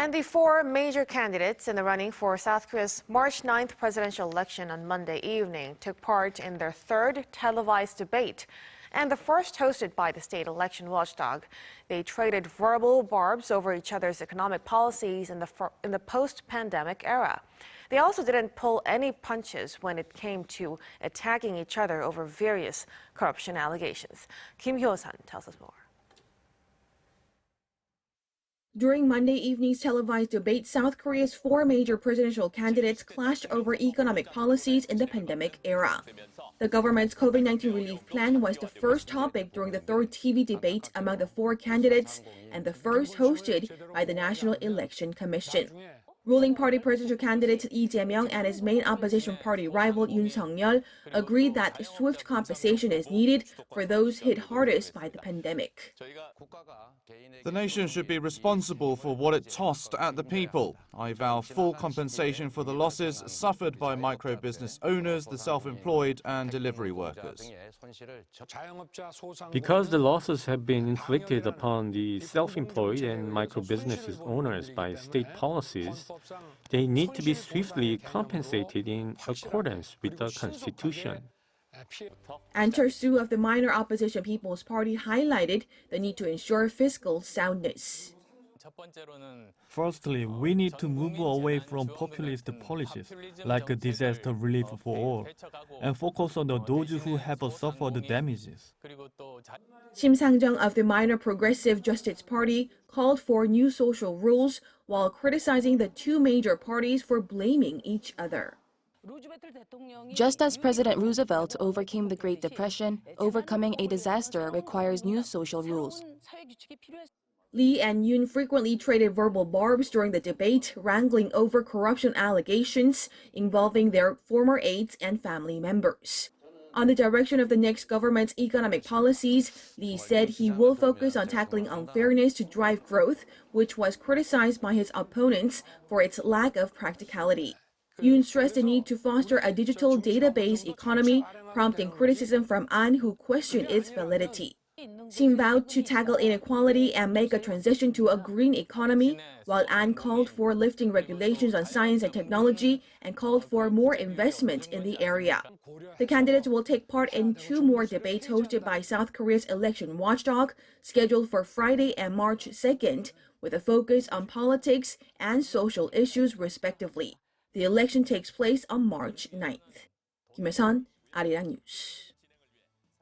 And the four major candidates in the running for South Korea's March 9th presidential election on Monday evening took part in their third televised debate, and the first hosted by the state election watchdog. They traded verbal barbs over each other's economic policies in the post-pandemic era. They also didn't pull any punches when it came to attacking each other over various corruption allegations. Hyo-sun tells us more. During Monday evening's televised debate, South Korea's four major presidential candidates clashed over economic policies in the pandemic era. The government's COVID-19 relief plan was the first topic during the third TV debate among the four candidates and the first hosted by the National Election Commission. Ruling party presidential candidate Lee Jae-myung and his main opposition party rival Yoon Suk-yeol agreed that swift compensation is needed for those hit hardest by the pandemic. The nation should be responsible for what it tossed at the people. I vow full compensation for the losses suffered by micro-business owners, the self-employed and delivery workers. Because the losses have been inflicted upon the self-employed and micro-business owners by state policies, they need to be swiftly compensated in accordance with the Constitution. Ahn Cheol-soo of the minor opposition People's Party highlighted the need to ensure fiscal soundness. Firstly, we need to move away from populist policies like disaster relief for all and focus on those who have suffered damages. Shim Sang-jung of the minor Progressive Justice Party called for new social rules while criticizing the two major parties for blaming each other. Just as President Roosevelt overcame the Great Depression, overcoming a disaster requires new social rules. Lee and Yoon frequently traded verbal barbs during the debate, wrangling over corruption allegations involving their former aides and family members. On the direction of the next government's economic policies, Lee said he will focus on tackling unfairness to drive growth, which was criticized by his opponents for its lack of practicality. Yoon stressed the need to foster a digital database economy, prompting criticism from Ahn, who questioned its validity. Shim vowed to tackle inequality and make a transition to a green economy, while Ahn called for lifting regulations on science and technology and called for more investment in the area. The candidates will take part in two more debates hosted by South Korea's election watchdog, scheduled for Friday and March 2nd, with a focus on politics and social issues respectively. The election takes place on March 9th. Hyo-sun, Arirang News.